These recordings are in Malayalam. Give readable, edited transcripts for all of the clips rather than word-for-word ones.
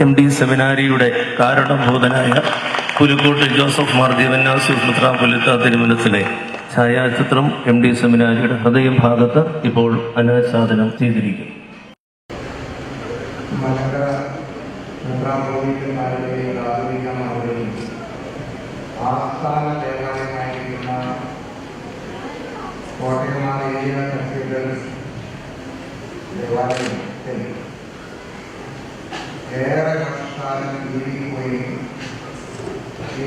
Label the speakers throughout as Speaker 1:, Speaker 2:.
Speaker 1: MD സെമിനാരിയുടെ കാരണഭൂതനായ Pulikkot Joseph Mar ജീവന്നാസ്യൂസ് മെത്രാപ്പൊലീത്ത തിരുമനസിലെ ഛായാചിത്രം MD സെമിനാരിയുടെ ഹൃദയഭാഗത്ത് ഇപ്പോൾ അനാച്ഛാദനം ചെയ്തിരിക്കും.
Speaker 2: ആസ്ഥാന ദേവാലയമായിരിക്കുന്ന കോട്ടയം ഏരിയ കത്തീഡ്രൽസ് ദേവാലയത്തിൽ ഏറെ വർഷക്കാലം ജീവിക്കുകയും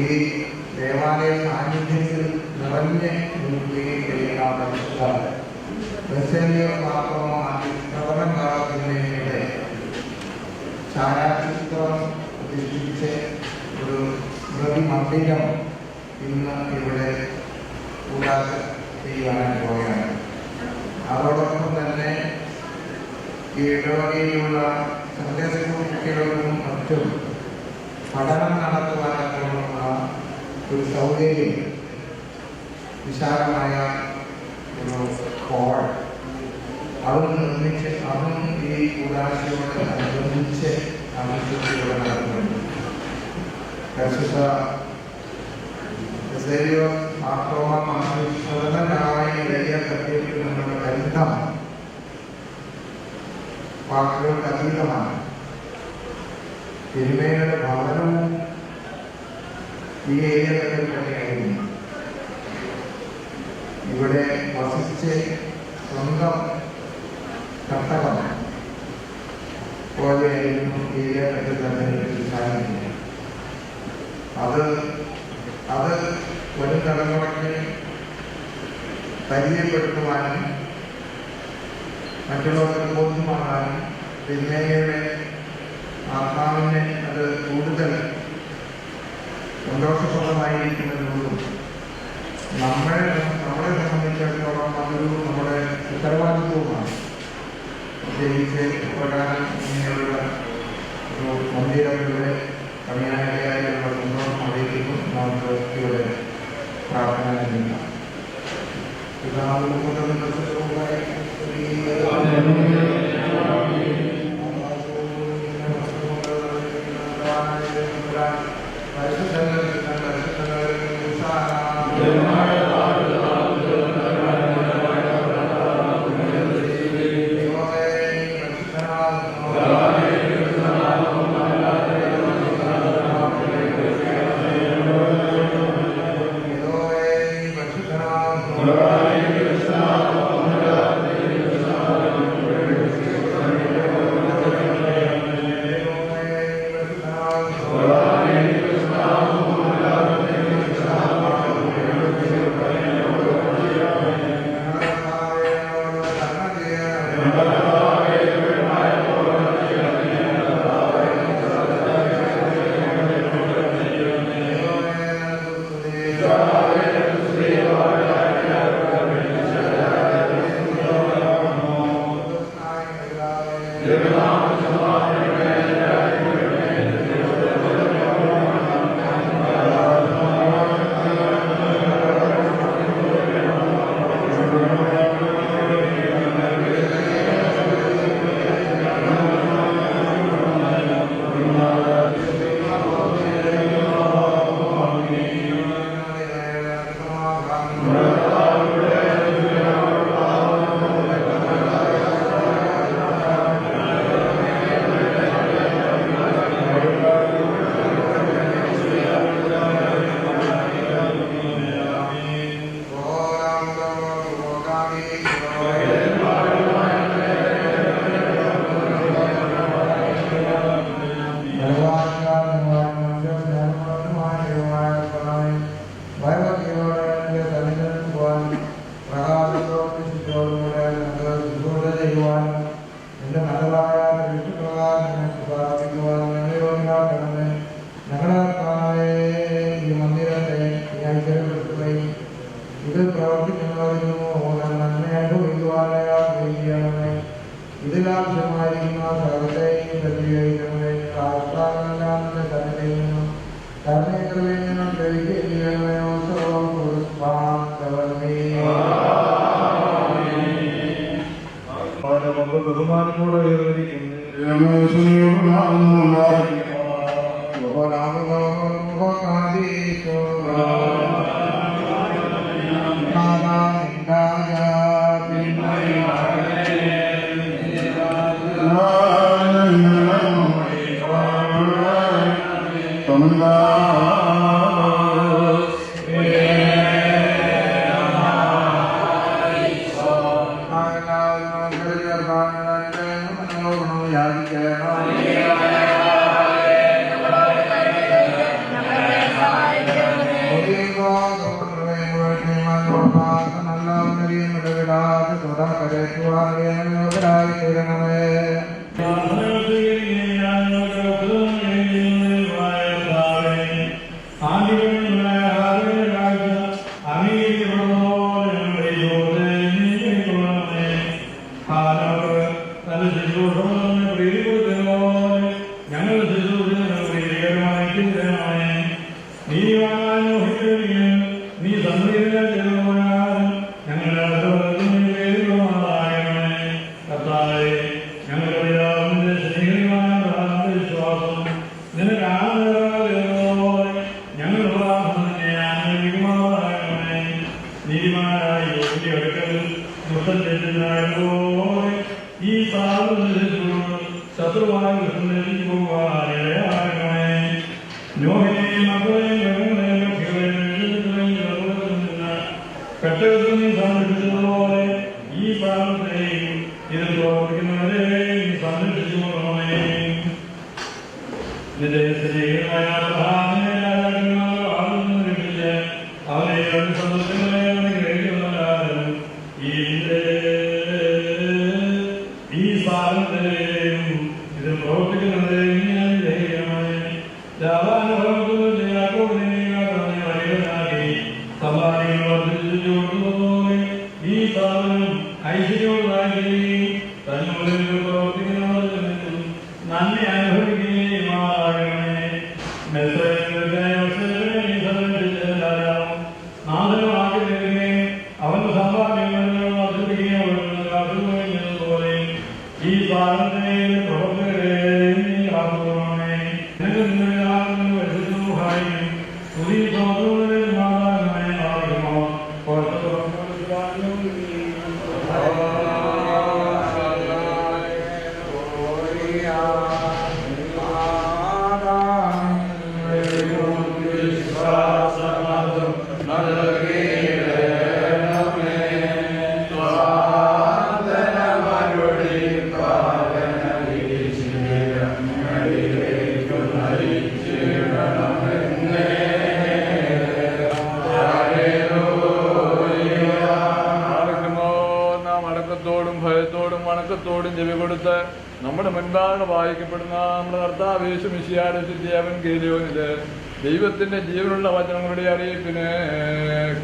Speaker 2: ഈ ദേവാലയ സാന്നിധ്യത്തിൽ നിറഞ്ഞ് നിൽക്കുകയും ചെയ്യുന്ന പരിശുദ്ധ പ്രവർത്തനങ്ങളുടെ ഛായാചിത്രം പ്രതീക്ഷിച്ച് ഒരു മന്ദിരം ഇന്ന് ഇവിടെ കൂടാത ചെയ്യുവാനായി പോവുകയാണ്. അതോടൊപ്പം തന്നെ ഈ ഇടവകയിലുള്ള സൺഡേ സ്കൂൾ കുട്ടികൾക്കും മറ്റും പഠനം നടത്തുവാനുള്ള ഒരു സൗകര്യം, വിശാലമായ ഒരു ഹോൾ അതും നിർമ്മിച്ച് അതും ഈ കൂടാശയോട് അനുബന്ധിച്ച് ആവശ്യത്തിലൂടെ നടത്തുന്നുണ്ട്. പരിശുദ്ധ വലിയ കത്തിയത്തിൽ നിന്നുള്ള ബന്ധം വാക്കുകൾക്ക് അതീതമാണ്. തിരുമേനിയുടെ ഭവനവും ഈ ഏരിയകളിൽ തന്നെയായിരുന്നു. ഇവിടെ വസിച്ച് സ്വന്തം കർത്തവം പോലെയായിരുന്നു ഏരിയകളിൽ തന്നെ സാധിക്കുന്നത്. അത് വരും തലമുറയ്ക്ക് പരിചയപ്പെടുത്തുവാനും മറ്റുള്ളവർക്ക് ബോധ്യമാകാനും തിരുമേനിയുടെ ആത്മാവിനെ അത് കൂടുതൽ സന്തോഷപ്രദമായിരിക്കുന്നതിനോടും നമ്മളെ സംബന്ധിച്ചിടത്തോളം അതൊരു നമ്മുടെ ഉത്തരവാദിത്വവുമാണ്. പ്രത്യേകിച്ച് പ്രകാരം ഇങ്ങനെയുള്ള ഒരു മന്ദിരങ്ങളുടെ പണിയാനായിട്ടുള്ള സന്തോഷം അറിയിക്കുന്നു. നമുക്ക് ഇവിടെ പ്രാർത്ഥന നൽകാം.
Speaker 3: നമുക്ക് ബഹുമാനത്തോടെ ഉയർന്നിരിക്കുന്നു.
Speaker 4: നമ്മുടെ മുൻപാകെ വായിക്കപ്പെടുന്ന നമ്മുടെ കർത്താവ് യേശു മിശിഹായുടെ അവൻഗേലിയോനില് ദൈവത്തിന്റെ ജീവനുള്ള വചനങ്ങളുടെ അറിയിപ്പിനെ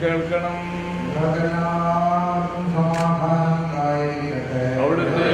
Speaker 4: കേൾക്കണം. അവിടുത്തെ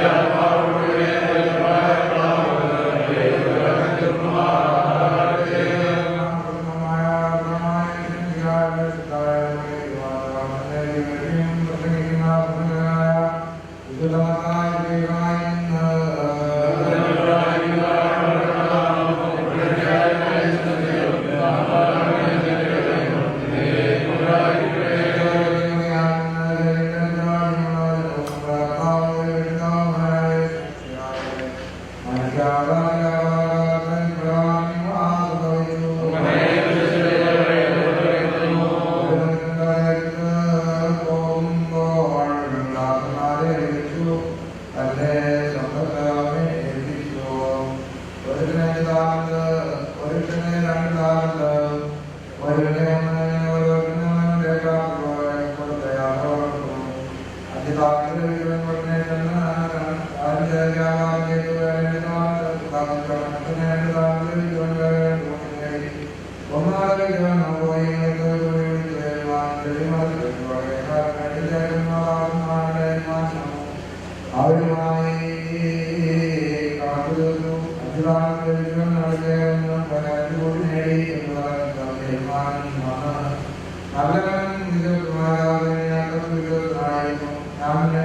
Speaker 2: I'm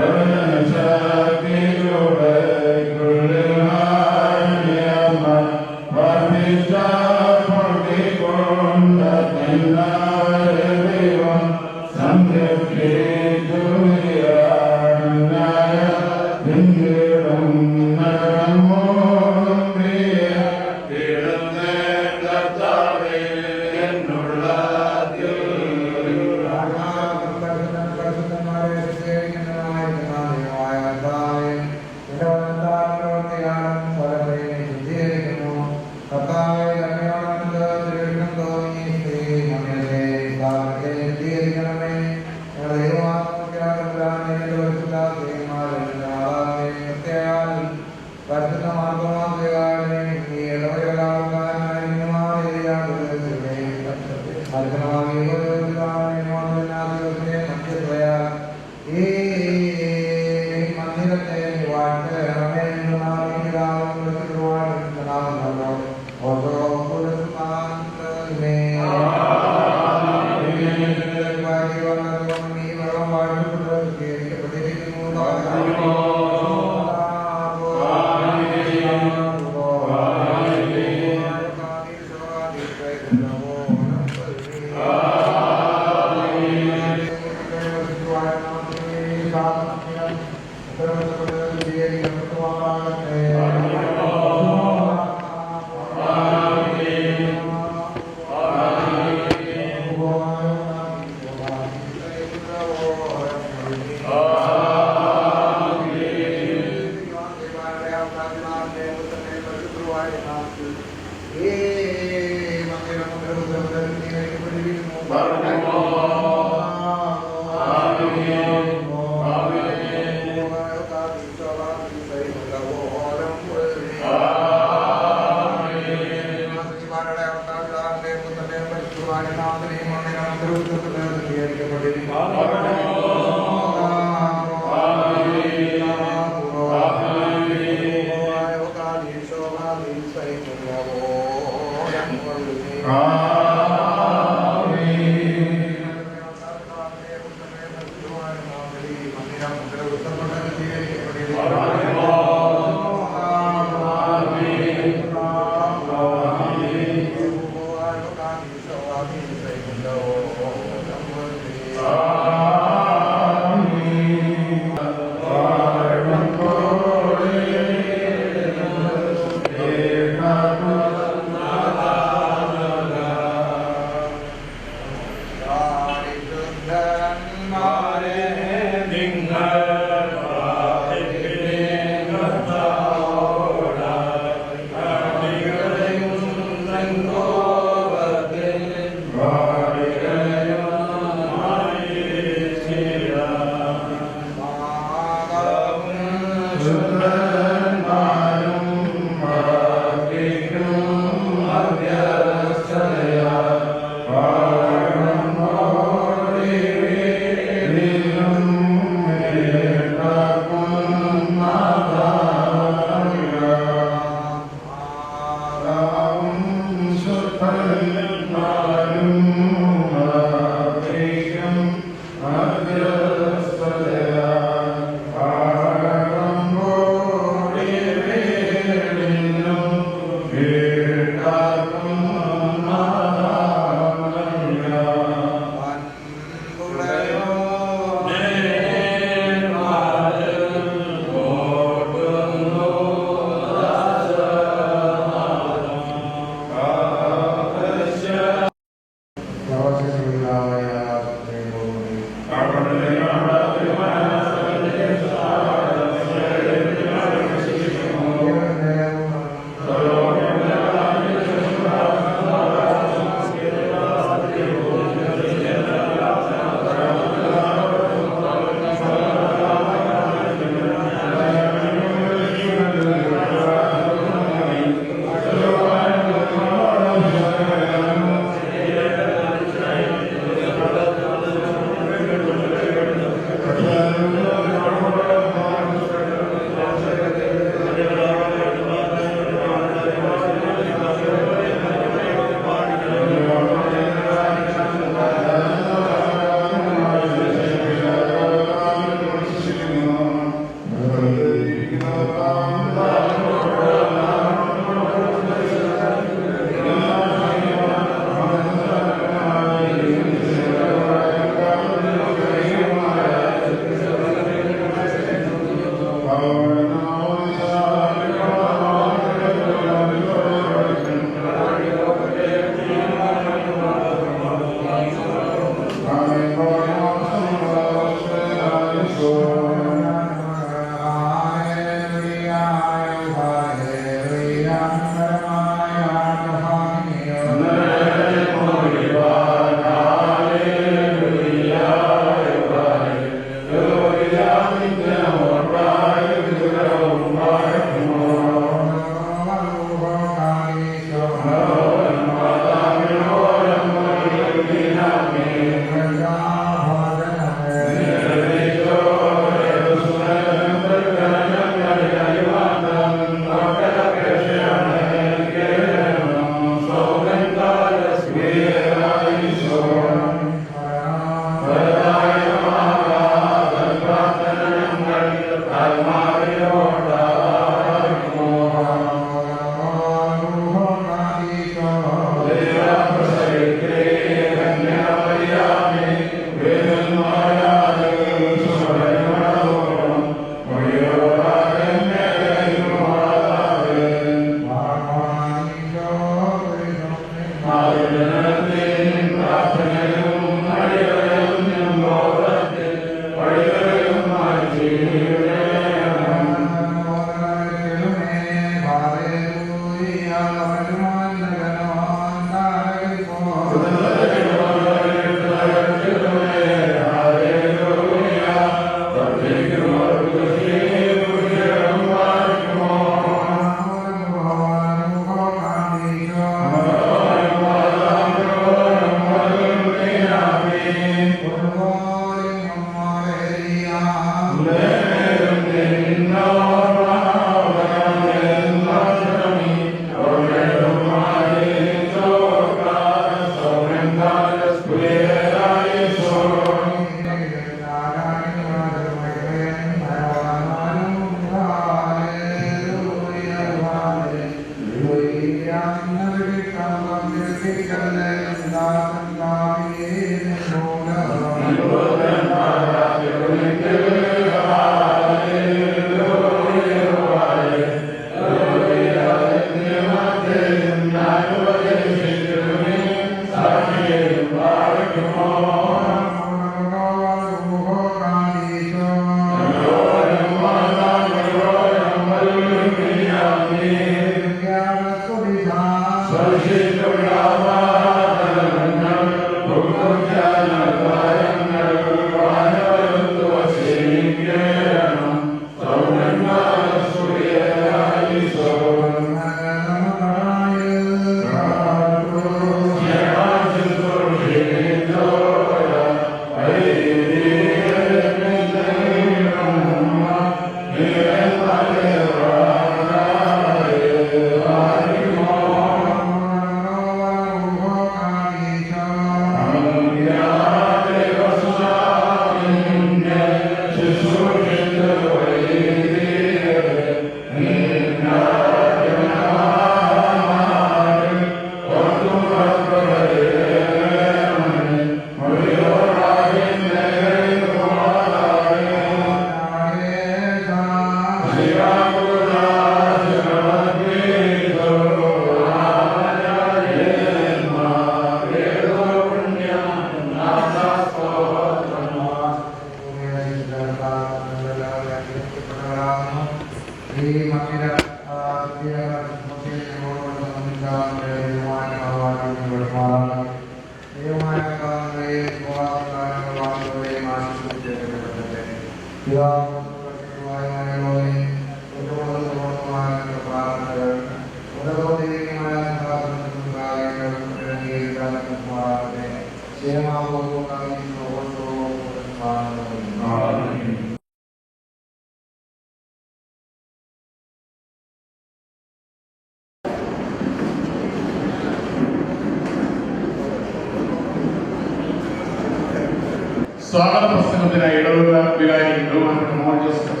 Speaker 5: സ്വാഗത പ്രസംഗത്തിനായി ഇടവക വികാരി ബഹുമാനപ്പെട്ട മോഹൻ ജോസഫ്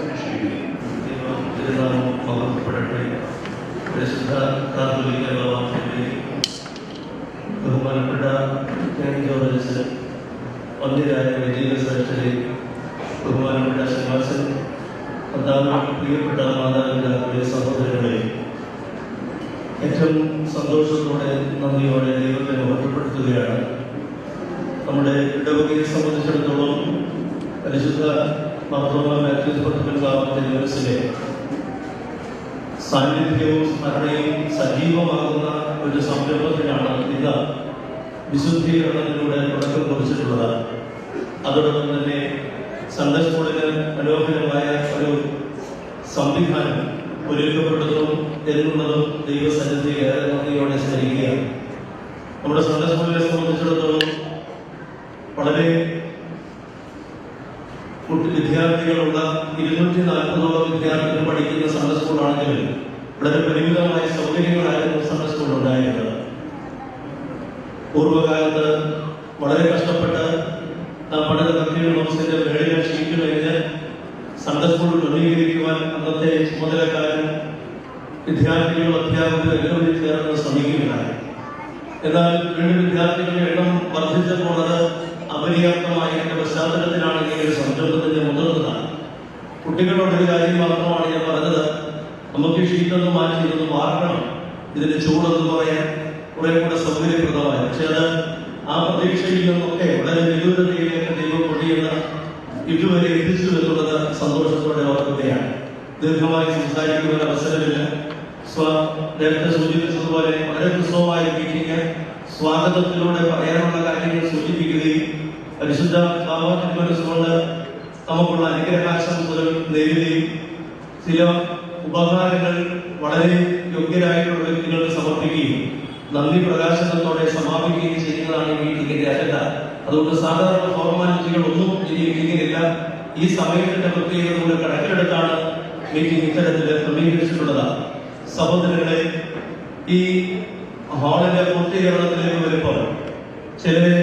Speaker 1: ബഹുമാനപ്പെട്ട വന്ധ്യരായ വിജയസാക്ഷരെ ബഹുമാനപ്പെട്ട ശ്രീനിവാസൻ പ്രിയപ്പെട്ട മാതാപിതാക്കളെ സഹോദരങ്ങളെ ഏറ്റവും സന്തോഷത്തോടെ നന്ദിയോടെ ദൈവത്തെ ഓർമ്മപ്പെടുത്തുകയാണ്. നമ്മുടെ ഇടവകയെ സംബന്ധിച്ചിടത്തോളം പരിശുദ്ധ മാർത്തോമാ മാത്യൂസ് പത്രോസ് മനസ്സിലെ സാന്നിധ്യവും സ്മരണയും സജീവമാകുന്ന ഒരു സംരംഭത്തിനാണ് ഇന്ന് വിശുദ്ധീകരണത്തിലൂടെ തുടക്കം കുറിച്ചിട്ടുള്ളത്. അതോടൊപ്പം തന്നെ സൺഡേ സ്കൂളിന് മനോഹരമായ ഒരു സംവിധാനം ഒരുക്കപ്പെടുന്നു എന്നുള്ളതും ദൈവസന്നിധി ഏറെ നന്ദിയോടെ സ്മരിക്കുകയാണ്. നമ്മുടെ സൺഡേ സ്കൂളിനെ സംബന്ധിച്ചിടത്തോളം വളരെ വിദ്യാർത്ഥികളുള്ള 240ഓളം വിദ്യാർത്ഥികൾ പഠിക്കുന്ന സൺഡേ സ്കൂളാണെങ്കിലും വളരെ പരിമിതമായ സൗകര്യങ്ങളായിരുന്നു സൺഡേ സ്കൂൾ ഉണ്ടായിരുന്നത്. പൂർവ്വകാലത്ത് വളരെ കഷ്ടപ്പെട്ട് പഠന കമ്പ്യൂട്ടർ മേളിലെ ഷീറ്റ് കഴിഞ്ഞ് സൺഡേ സ്കൂൾ ക്രമീകരിക്കുവാൻ അന്നത്തെ ചുമതലക്കാരും വിദ്യാർത്ഥികളും അധ്യാപകരും എല്ലാവരും ചേർന്ന് ശ്രമിക്കുകയാണ്. എന്നാൽ വീണ്ടും വിദ്യാർത്ഥികളുടെ എണ്ണം വർദ്ധിച്ചപ്പോൾ അത് അപര്യാപ്തമായതിന്റെ പശ്ചാത്തലത്തിലാണ് ഈ ഒരു സംരംഭത്തിന്റെ മുതിർന്നത്. കുട്ടികളോടൊരു കാര്യം മാത്രമാണ് ഞാൻ പറഞ്ഞത്, നമുക്ക് ഷീറ്റൊന്ന് മാറ്റി ഇതൊന്ന് മാറണം, ഇതിന്റെ ചൂടൊന്ന് പറയാൻ കുറെ കൂടെ സൗകര്യപ്രദമായി. പക്ഷെ അത് ആ പ്രതീക്ഷയിൽ നിന്നൊക്കെ വളരെ നിരൂപതയിലേക്ക് ദൈവം കൊടിയെന്ന് ഇതുവരെ എത്തിച്ചു എന്നുള്ളത് സന്തോഷത്തോടെ ഓർക്കുകയാണ്. ദീർഘമായി സംസാരിക്കുന്ന അവസരമില്ല. നേരത്തെ സൂചിപ്പിച്ചതുപോലെ വളരെ ഹ്രസ്വമായ മീറ്റിംഗ് സ്വാഗതത്തിലൂടെ പറയാനുള്ള കാര്യങ്ങൾ സൂചിപ്പിക്കുകയും പരിശുദ്ധ മനസ്സുകൊണ്ട് നമുക്കുള്ള അനുഗ്രഹാശംസകൾ നേരുകയും ചില ഉപഹാരങ്ങൾ വളരെ യോഗ്യരായിട്ടുള്ള വ്യക്തികൾക്ക് സമർപ്പിക്കുകയും നന്ദി പ്രകാശനത്തോടെ സമാപിക്കുകയും ചെയ്യുന്നതാണ് ഈ മീറ്റിംഗിന്റെ അജണ്ട. അതുകൊണ്ട് സാധാരണ ഫോർമാലിറ്റികൾ ഒന്നും ഈ മീറ്റിംഗിനില്ല. ഈ സമയത്തിന്റെ പ്രത്യേകത കൂടെ കണക്കിലെടുത്താണ് മീറ്റിംഗ് ഇത്തരത്തിൽ ക്രമീകരിച്ചിട്ടുള്ളത്. സഹോദരങ്ങളെ, ഈ ഹാളിന്റെ പൂർത്തീകരണത്തിലേക്ക് വരുമ്പോൾ ചിലരെ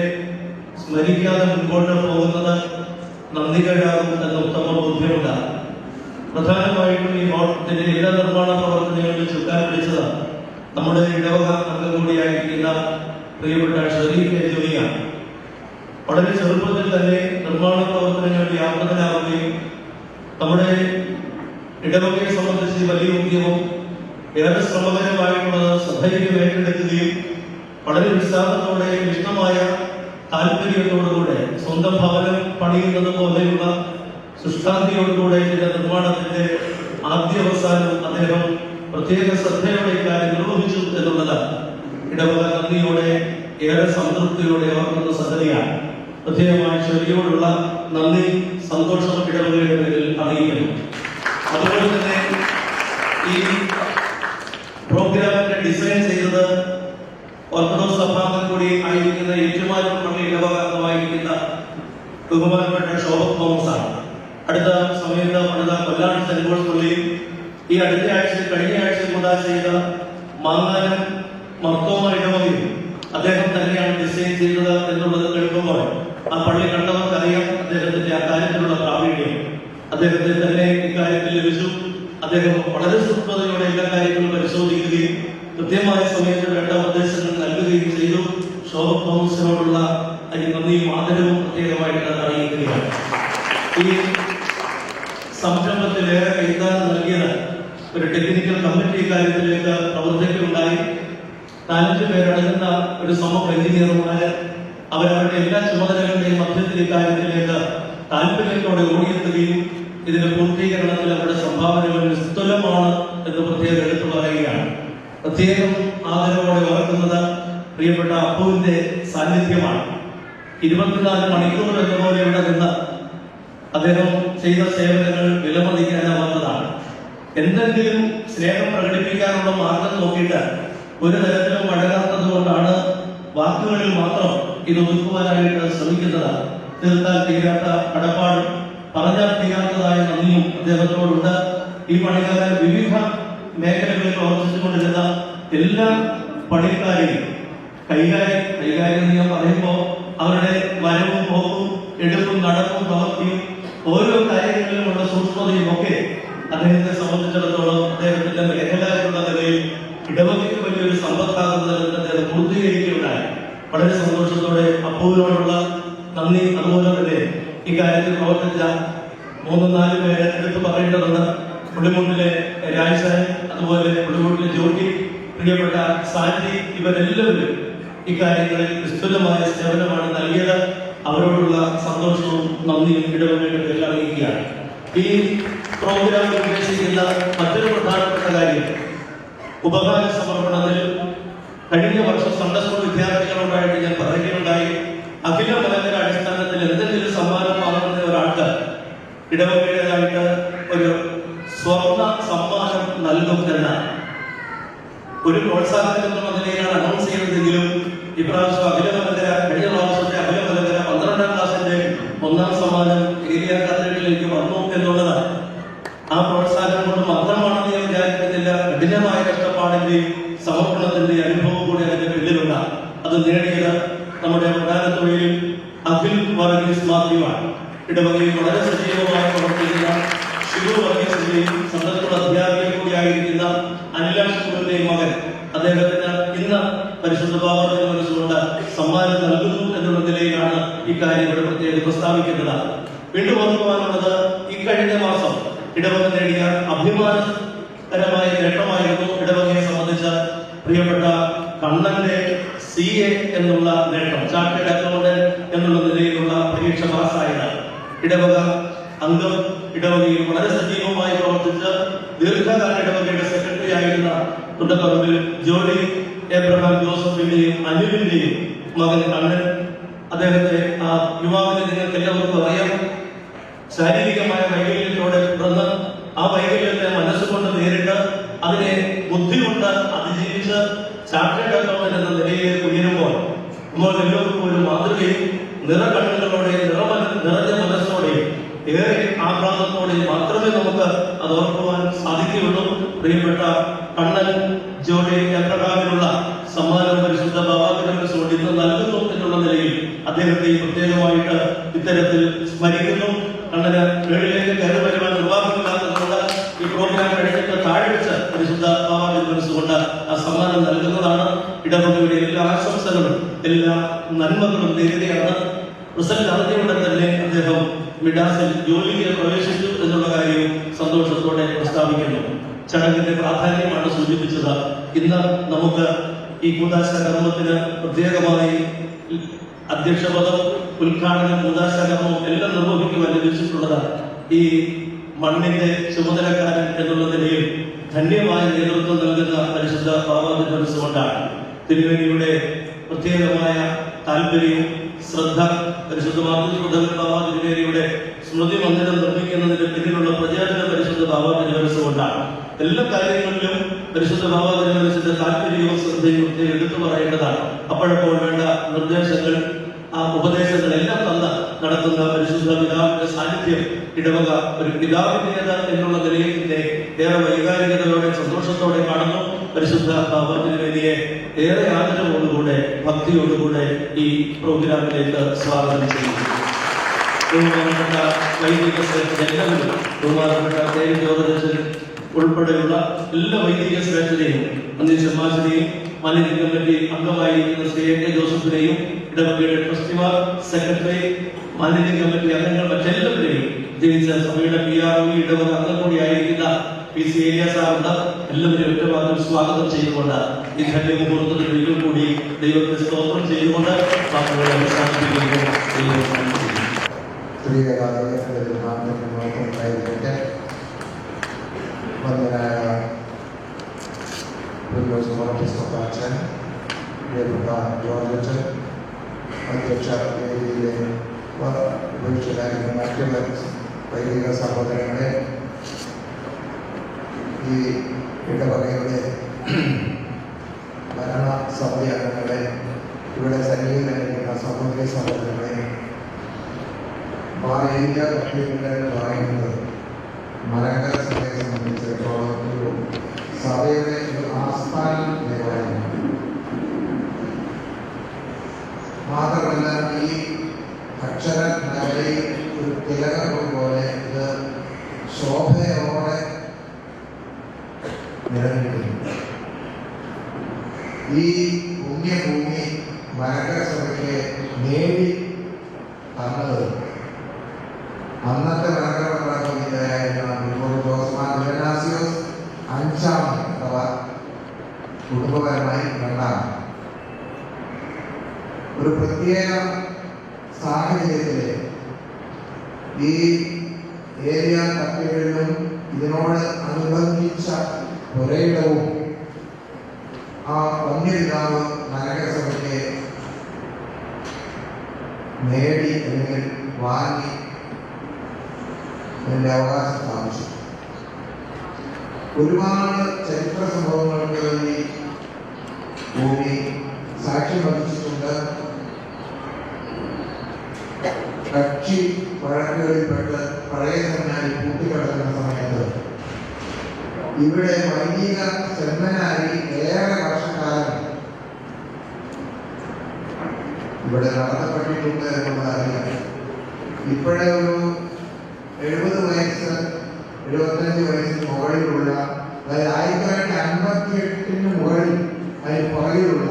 Speaker 1: സ്മരിക്കാതെ മുൻപോട്ട് പോകുന്നത് നന്ദികരാകും എന്ന ഉത്തമ ബോധ്യമുണ്ട്. പ്രധാനമായിട്ടും ഈ ഹാളിന്റെ എല്ലാ നിർമ്മാണ പ്രവർത്തനങ്ങളിലും ചുക്കാൻ പിടിച്ചത് നമ്മുടെ ഇടവക അംഗം കൂടിയായിരിക്കുന്ന പ്രിയപ്പെട്ട ഷെരീഫ് ജോയിയാണ്. വളരെ ചെറുപ്പത്തിൽ തന്നെ നിർമ്മാണ പ്രവർത്തനങ്ങളിൽ വ്യാപൃതനാവുകയും നമ്മുടെ ഇടവകയെ സംബന്ധിച്ച് വലിയ ഉദ്യമം ഏറെ ശ്രമകരമായിട്ടുള്ളത് സധൈര്യം ഏറ്റെടുക്കുകയും വളരെ ഉത്സാഹത്തോടെ ഇഷ്ടമായ താല്പര്യത്തോടുകൂടെ സ്വന്തം ഭവനം പണിയുന്നത് പോലെയുള്ള ശുഷ്കാന്തിയോടുകൂടെ ഇതിന്റെ നിർമ്മാണത്തിന്റെ ആദ്യാവസാനം അദ്ദേഹം പ്രത്യേക ശ്രദ്ധയോടെ ഇക്കാര്യം നിർവഹിച്ചു എന്നുള്ളത് ഇടവക നന്ദിയോടെ ഏറെ സംതൃപ്തിയോടെ ഓർക്കുന്ന സംഗതിയാണ്. പ്രത്യേകമായി ശരിയോടുള്ള നന്ദി സന്തോഷം ഇടവകയുടെ പേരിൽ അറിയിക്കുന്നു. അതുപോലെ തന്നെ ഈ പ്രോഗ്രാമിന്റെ ഡിസൈൻ ചെയ്തത് ഓർത്തഡോക്സ് സഭാംഗം കൂടി ആയിരിക്കുന്ന ഏറ്റുമാനൂർ പള്ളി ഇടവക അംഗമായിരിക്കുന്ന ബഹുമാനപ്പെട്ട ശോഭക് തോമസ് ആണ്. അടുത്ത സമയത്ത് പണിത കൊല്ലാട് സെന്റ് പോൾസ് പള്ളിയും ഈ അടുത്ത ആഴ്ച കഴിഞ്ഞ ആഴ്ച മുതൽ ചെയ്ത മാങ്ങാനം മർത്തോമ ഇടവകയും അദ്ദേഹം തന്നെയാണ് ഡിസൈൻ ചെയ്തത് എന്നുള്ളത് കേൾക്കുമ്പോൾ ആ പള്ളി കണ്ടവർക്കറിയാം അദ്ദേഹത്തിന്റെ ആ കാര്യത്തിലുള്ള പ്രാവീണ്യം. അദ്ദേഹത്തെ തന്നെ ഇക്കാര്യത്തിൽ ലഭിച്ചു. അദ്ദേഹം വളരെ സൂക്ഷ്മതയോടെ എല്ലാ കാര്യങ്ങളും പരിശോധിക്കുകയും കൃത്യമായ സമയത്ത് വേണ്ട നിർദ്ദേശങ്ങൾ നൽകുകയും ചെയ്തു. ശോഭക് തോമസിനോടുള്ള നന്ദിയും ആദരവും പ്രത്യേകമായിട്ട് അറിയിക്കുകയാണ്. ഈ സംരംഭത്തിലേറെ കൈത്താൻ നൽകിയത് ഒരു ടെക്നിക്കൽ കമ്മിറ്റി കാര്യത്തിലേക്ക് പ്രവർത്തിക്കുകയുണ്ടായി. 5 പേരടങ്ങുന്ന ഒരു സമൂഹ എഞ്ചിനീയർമാര് അവരവരുടെ എല്ലാ ചുമതലകളുടെയും മധ്യത്തിൽ ഇക്കാര്യത്തിലേക്ക് താല്പര്യത്തോടെ ഓടിയെത്തുകയും ഇതിന്റെ പൂർത്തീകരണത്തിൽ അവരുടെ സംഭാവനകൾ നിസ്തുലമാണ് എന്ന് പ്രത്യേകം എടുത്തു പറയുകയാണ്. പ്രത്യേകം ആദരവോടെ ഓർക്കുന്നത് പ്രിയപ്പെട്ട അപ്പുവിന്റെ സാന്നിധ്യമാണ്. 24 മണിക്കൂർ എന്നപോലെ ഇവിടെ നിന്ന് അദ്ദേഹം ചെയ്ത സേവനങ്ങൾ വിലമതിക്കാനാവാത്തതാണ്. എന്തെങ്കിലും സ്നേഹം പ്രകടിപ്പിക്കാനുള്ള മാർഗം നോക്കിയിട്ട് ഒരു തരത്തിലും വഴങ്ങാത്തത് കൊണ്ടാണ് വാക്കുകളിൽ മാത്രം ഇത് ഒതുക്കുവാനായിട്ട് ശ്രമിക്കുന്നത്. തീർത്താൽ തീരാത്ത കടപ്പാടും പറഞ്ഞാൽ തീരാത്തതായ നന്ദിയും അദ്ദേഹത്തോടുണ്ട്. ഈ പണിക്കാരൻ വിവിധ മേഖലകളിൽ പ്രവർത്തിച്ചുകൊണ്ടിരുന്ന എല്ലാ പണിക്കാരെയും കൈകാര്യം ഞാൻ പറയുമ്പോൾ അവരുടെ വരവും പോക്കും എടുപ്പും നടപ്പും പ്രവൃത്തിയും ഓരോ കാര്യങ്ങളിലുമുള്ള സൂക്ഷ്മതയും ഒക്കെ അദ്ദേഹത്തെ സംബന്ധിച്ചിടത്തോളം അദ്ദേഹത്തിന്റെ മേഖലയിലുള്ള നിലയിൽ ഇടവകയ്ക്ക് വലിയൊരു സമ്പത്താകുന്നതിൽ അദ്ദേഹം പൂർത്തീകരിക്കുകയുണ്ടായി. വളരെ സന്തോഷത്തോടെ അപ്പുവിനോടുള്ള നന്ദി. അതുപോലെ തന്നെ ഇക്കാര്യത്തിൽ പ്രവർത്തിച്ച 3-4 പേരെ എടുത്ത് പറയേണ്ടതുണ്ട്. പുള്ളിമുട്ടിലെ രാജസാൻ, അതുപോലെ പുള്ളിമുട്ടിലെ ജ്യോതി, പ്രിയപ്പെട്ട സാന്റി, ഇവരെല്ലാവരും ഇക്കാര്യങ്ങളിൽ വിസ്തൃതമായ സേവനമാണ് നൽകിയത്. അവരോടുള്ള സന്തോഷവും നന്ദിയും ഇടവകയുടെ പേരിൽ അറിയിക്കുകയാണ്. ഈ പ്രോഗ്രാമിൽ ഉദ്ദേശിക്കുന്ന മറ്റൊരു പ്രധാനപ്പെട്ട കാര്യം ഉപഹാര സമർപ്പണത്തിൽ കഴിഞ്ഞ വർഷം സൺഡേ സ്കൂൾ വിദ്യാർത്ഥികളോടായിട്ട് ഞാൻ പറയുകയുണ്ടായി. അഖില മലങ്കര അടിസ്ഥാനത്തിൽ എന്തെങ്കിലും സമ്മാനം വാങ്ങുന്ന ഒരാൾക്ക് ഇടവകയുടേതായിട്ട് ഒരു സ്വർണ്ണ സമ്മാനം നൽകും എന്ന ഒരു പ്രോത്സാഹനം എന്നുള്ള നിലയിലാണ് അനൗൺസ് ചെയ്തതെങ്കിലും ഇപ്രാവശ്യം അഖില മലങ്കര കഴിഞ്ഞ പ്രാവശ്യത്തെ അഖില മലങ്കര 12ാം ക്ലാസിന്റെ 1ാം സമ്മാനം ഏരിയ കത്തീഡ്രലിലേക്ക് വന്നു എന്നുള്ളതാണ്. ആ പ്രോത്സാഹനം കൊണ്ട് മാത്രമാണെന്ന് ഞാൻ വിചാരിക്കുന്നില്ല. കഠിനമായ കഷ്ടപ്പാടിന്റെയും സമർപ്പണത്തിന്റെ അനുഭവം കൂടി അതിന്റെ പിന്നിലുണ്ട്. അത് നേടിയത് നമ്മുടെ പ്രധാന തൊഴിൽ അഖിൽ വർഗീസ് മാത്യുവാണ്. ഇടവകയിൽ വളരെ സജീവമായി പ്രവർത്തിക്കുന്ന ശിവു വർഗീസിന്റെയും സന്ദർഭ അധ്യാപിക കൂടിയായിരിക്കുന്ന അനിലാഷിന്റെയും മകൻ. അദ്ദേഹത്തിന് ഇന്ന് പരിശുദ്ധ ബാബയുടെ മനസ്സുകൊണ്ട് സമ്മാനം നൽകുന്നു എന്നുള്ള നിലയിലാണ് ഇക്കാര്യം ഇവിടെ പ്രത്യേകം പ്രസ്താവിക്കുന്നത്. വീണ്ടും ഓർക്കുവാനുള്ളത്, ഇക്കഴിഞ്ഞ മാസം ഇടവക നേടിയ അഭിമാനകരമായ നേട്ടമായിരുന്നു ഇടവകയെ സംബന്ധിച്ച് പ്രിയപ്പെട്ട കണ്ണന്റെ CA എന്നുള്ള നേട്ടം. ചാർട്ടേഡ് അക്കൗണ്ടന്റ് എന്നുള്ള നിലയിലുള്ള പരീക്ഷ പാസ്സായത് ഇടവക അംഗം, ഇടവകയിൽ വളരെ സജീവമായി പ്രവർത്തിച്ച് ദീർഘകാല ഇടവകയുടെ സെക്രട്ടറി ആയിരുന്ന തുണ്ടപ്പറമ്പിൽ ജോഡി എബ്രഹാം ജോസഫിന്റെയും അനിലിന്റെയും മകൻ കണ്ണൻ. അദ്ദേഹത്തെ ആ യുവാവിനെ നിങ്ങൾക്ക് എല്ലാവർക്കും അറിയാം. ശാരീരികമായ വൈകല്യത്തോടെ തുടർന്ന് ആ വൈകല്യത്തെ മനസ്സുകൊണ്ട് നേരിട്ട് അതിനെ ബുദ്ധി കൊണ്ട് അതിജീവിച്ച് ചാർട്ടേഡ് അക്കൗണ്ടന്റ് എന്ന നിലയിലേക്ക് ഉയരുമ്പോൾ നമ്മൾ എല്ലാവർക്കും ഒരു മാതൃകയും നിറകണ്ണുകളോടെയും നിറഞ്ഞ മനസ്സോടെയും ഏറെ ആഹ്ലാദത്തോടെയും മാത്രമേ നമുക്ക് അത് ഓർക്കുവാൻ സാധിക്കുകയുള്ളൂ. പ്രിയപ്പെട്ട കണ്ണൻ ജോഡി എബ്രഹാമിനുള്ള സമ്മാനം പരിശുദ്ധ ബാബയുടെ മനസ്സോട് ഇന്ന് നൽകുന്നു എന്നുള്ള നിലയിൽ അദ്ദേഹത്തെ പ്രത്യേകമായിട്ട് ഇത്തരത്തിൽ സ്മരിക്കുന്നു. കണ്ണന് വീട്ടിലേക്ക് കയറി വരുവാൻ നിർവാഹമില്ലാത്തതുകൊണ്ട് ഈ പ്രോഗ്രാം കഴിഞ്ഞിട്ട് താഴെ വെച്ച് പരിശുദ്ധ ബാബയുടെ മനസ്സുകൊണ്ട് ആ സമ്മാനം നൽകുന്നതാണ്. ഇടവകയുടെ എല്ലാ ആശംസകളും എല്ലാ നന്മകളും നേരുകയാണ്. റിസൾട്ട് അറിഞ്ഞുകൊണ്ട് തന്നെ അദ്ദേഹം മിഡാസിൽ ജോലിക്ക് പ്രവേശിച്ചു എന്നുള്ള കാര്യവും സന്തോഷത്തോടെ പ്രസ്താവിക്കുന്നു. ചടങ്ങിന്റെ പ്രാധാന്യമാണ് സൂചിപ്പിച്ചത്. ഇന്ന് നമുക്ക് ഈ കൂദാശ കർമ്മത്തിന് പ്രത്യേകമായി അധ്യക്ഷപദം, ഉദ്ഘാടനം, കൂദാശ കർമ്മം എല്ലാം നിർവഹിക്കുവാൻ ലഭിച്ചിട്ടുള്ളത് ഈ മണ്ണിന്റെ ചുമതലക്കാരൻ എന്നുള്ള നിലയിൽ ധന്യമായ നേതൃത്വം നൽകുന്ന പരിശുദ്ധ ബാബാ കൊണ്ടാണ്. തിരുവേദിയുടെ പ്രത്യേകമായ താല്പര്യവും ശ്രദ്ധ പരിശുദ്ധ ബാബാ തിരുവേദിയുടെ സ്മൃതി മന്ദിരം നിർമ്മിക്കുന്നതിന് പിന്നിലുള്ള പ്രചാരണ പരിശുദ്ധ ബാബാ കൊണ്ടാണ്. എല്ലാ കാര്യങ്ങളിലും പരിശുദ്ധ ബാബാ തിരുവനന്തപുരത്തിന്റെ താല്പര്യവും ശ്രദ്ധയും എടുത്തു പറയേണ്ടതാണ്. അപ്പോഴപ്പോൾ വേണ്ട നിർദ്ദേശങ്ങൾ, ആ ഉപദേശങ്ങൾ എല്ലാം തന്ന് നടത്തുന്ന പരിശുദ്ധ പിതാവിന്റെ സാന്നിധ്യം ഇടവക ഒരു പിതാവിന്റേത് എന്നുള്ള നിലയിൽ തന്നെ ഏറെ വൈകാരികതയോടെ സന്തോഷത്തോടെ കാണുന്നു. പരിശുദ്ധ ബാബാ തിരുവേദിയെ ഏറെ ആദരവോടുകൂടെ ഭക്തിയോടുകൂടെ ഈ പ്രോഗ്രാമിലേക്ക് സ്വാഗതം ചെയ്യുന്നു. ബഹുമാനപ്പെട്ട വൈദിക എല്ലാവരും, ബഹുമാനപ്പെട്ട ദേവി ഉൾപ്പെടെയുള്ള എല്ലാ വൈദിക ശ്രേഷ്ഠരെയും, അന്ത്യശമാശനെയും മാനേജിംഗ് കമ്മിറ്റി അംഗമായിരിക്കുന്ന ശ്രീ എ. ജോസഫിനെയും, ഇടവകയുടെ ട്രസ്റ്റിമാർ, സെക്രട്ടറി, മാനേജിംഗ് കമ്മിറ്റി അംഗങ്ങൾ, മറ്റെല്ലാവരെയും, ജയിച്ച സഭയുടെ PRO ഇടവക അംഗം കൂടിയായിരിക്കുന്ന PC ഏലിയാസ് സാറുണ്ട്, എല്ലാവരും ഒറ്റവാക്കിൽ സ്വാഗതം ചെയ്തുകൊണ്ട് ഈ ധന്യ മുഹൂർത്തത്തിൽ ഒരിക്കൽ കൂടി ദൈവത്തെ സ്തോത്രം ചെയ്തുകൊണ്ട് വാക്കുകളെ അവസാനിപ്പിക്കുന്നു.
Speaker 2: വന്ദനായ അച്ഛൻ, ജോർജ് അധ്യക്ഷ വേദിയിലെ ഉപേക്ഷിതരായിരുന്ന മറ്റുള്ള വൈദിക സഹോദരങ്ങളെ, ഈ ഇടവകയുടെ ഭരണ സമിതി അംഗങ്ങളെ, ഇവിടെ സന്നിഹിതരായിരിക്കുന്ന സഹോദരി സഹോദരങ്ങളെ, ഏരിയ കമ്മിറ്റിയുടെ പറയുന്നത് മലങ്കര സഭയെ സംബന്ധിച്ചിടത്തോളം ഒരു സഭയുടെ ഒരു ആസ്ഥാന ദേവാലയമാണ്. മാത്രമല്ല, ഈ അക്ഷര നഗരയിൽ ഒരു തിലകം പോലെ ഇത് ശോഭയോടെ നിലനിൽക്കുന്നു. ഈ പുണ്യഭൂമി മലങ്കര സഭയ്ക്ക് നേടി തന്നത് അന്നത്തെ മലങ്കര അഞ്ചാം അഥവാ കുടുംബപരമായി രണ്ടാം ഒരു പ്രത്യേക സാഹചര്യത്തില് ഈ ഏരിയ കത്തുകളിലും ഇതിനോട് അനുബന്ധിച്ച ഒരേയിടവും ആ വന്യപിതാവ് നഗരസഭയ്ക്ക് നേടി അല്ലെങ്കിൽ വാങ്ങി അതിന്റെ അവകാശം സ്ഥാപിച്ചു. ഒരുപാട് ചരിത്ര സംഭവങ്ങൾക്ക് ഈ ഭൂമി സാക്ഷ്യം വഹിച്ചിട്ടുണ്ട്. കക്ഷി വഴക്കുകളിൽപ്പെട്ട് പഴയ സെമിനാരി കൂട്ടിക്കിടക്കുന്ന സമയത്ത് ഇവിടെ വൈദിക സെമിനാരി ഏറെ വർഷക്കാലം ഇവിടെ നടത്തപ്പെട്ടിട്ടുണ്ട് എന്നുള്ളത് അറിയാം. ഇപ്പോഴേ ഒരു 70 വയസ്സ് 75 വയസ്സിന് മുകളിലുള്ള, അതായത് 1958 മുകളിൽ അതിന് പുറകിലുള്ള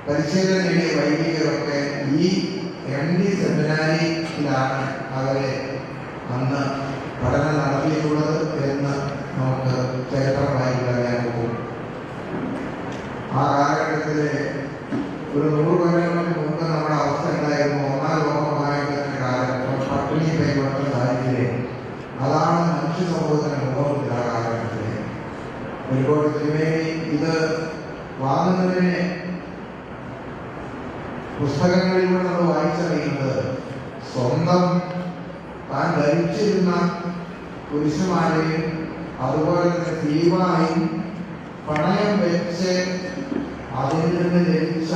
Speaker 2: പരിശീലനം നേടിയ വൈദികരൊക്കെ ഈ MD സെമിനാരിയിലാണ് അവരെ അന്ന് പഠനം നടത്തിയിട്ടുള്ളത് എന്ന് നമുക്ക് ചരിത്രമായി അറിയാൻ പോകും. ആ കാലഘട്ടത്തിലെ ഒരു 100 കൊല്ലങ്ങൾക്ക് മുമ്പ് നമ്മുടെ അവസ്ഥ എന്തായിരുന്നു? ഒന്നാം ലോകമഹായുദ്ധത്തിന്റെ കാലഘട്ടം, പട്ടിണി കൈവന്ന സാഹചര്യം, അതാണ് മനുഷ്യ സമൂഹത്തിന് അനുഭവത്തിൽ ആ കാലഘട്ടത്തില്. ഒരുപാട് തിരുമേനി ഇത് വാങ്ങുന്നതിനെ പുസ്തകങ്ങളിലൂടെ നമ്മൾ വായിച്ചറിയുന്നത് സ്വന്തം താൻ ധരിച്ചിരുന്ന പുരുഷന്മാരെയും അതുപോലെ തന്നെ തീവായും പണയം വെച്ച് അതിൽ നിന്ന് ലഭിച്ച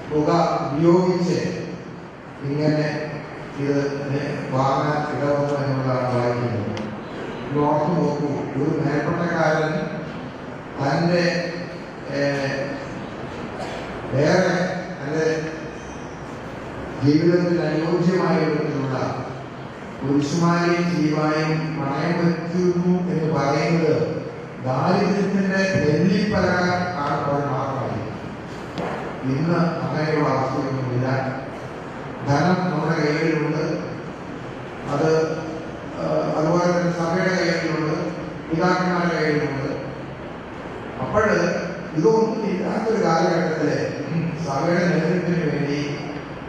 Speaker 2: തുക ഉപയോഗിച്ച് ഇങ്ങനെ ഇത് വാങ്ങാൻ ഇടവന്നു എന്നുള്ളതാണ് വായിക്കുന്നത്. ഓർത്തു നോക്കൂ, ഒരു മേൽപ്പെട്ടക്കാരൻ തൻ്റെ വേറെ തൻ്റെ ജീവിതത്തിൽ അനുയോജ്യമായ വിധത്തിലുള്ള പുരുഷന്മാരെയും ജീവായും പണയം വയ്ക്കുന്നു എന്ന് പറയുന്നത് ദാരിദ്ര്യത്തിന്റെ വെള്ളിപ്പലക കാണുമ്പോൾ മാത്രമല്ല. ഇന്ന് അങ്ങനെയുള്ള അവസ്ഥയൊന്നുമില്ല. ധനം നമ്മുടെ കയ്യിലുണ്ട്, അത് അതുപോലെ തന്നെ സഭയുടെ കയ്യിലുണ്ട്, പിതാക്കന്മാരുടെ കയ്യിലുണ്ട്. അപ്പോൾ ഇതൊന്നും ഇല്ലാത്തൊരു കാലഘട്ടത്തില് സഭയുടെ നേതൃത്വത്തിന് വേണ്ടി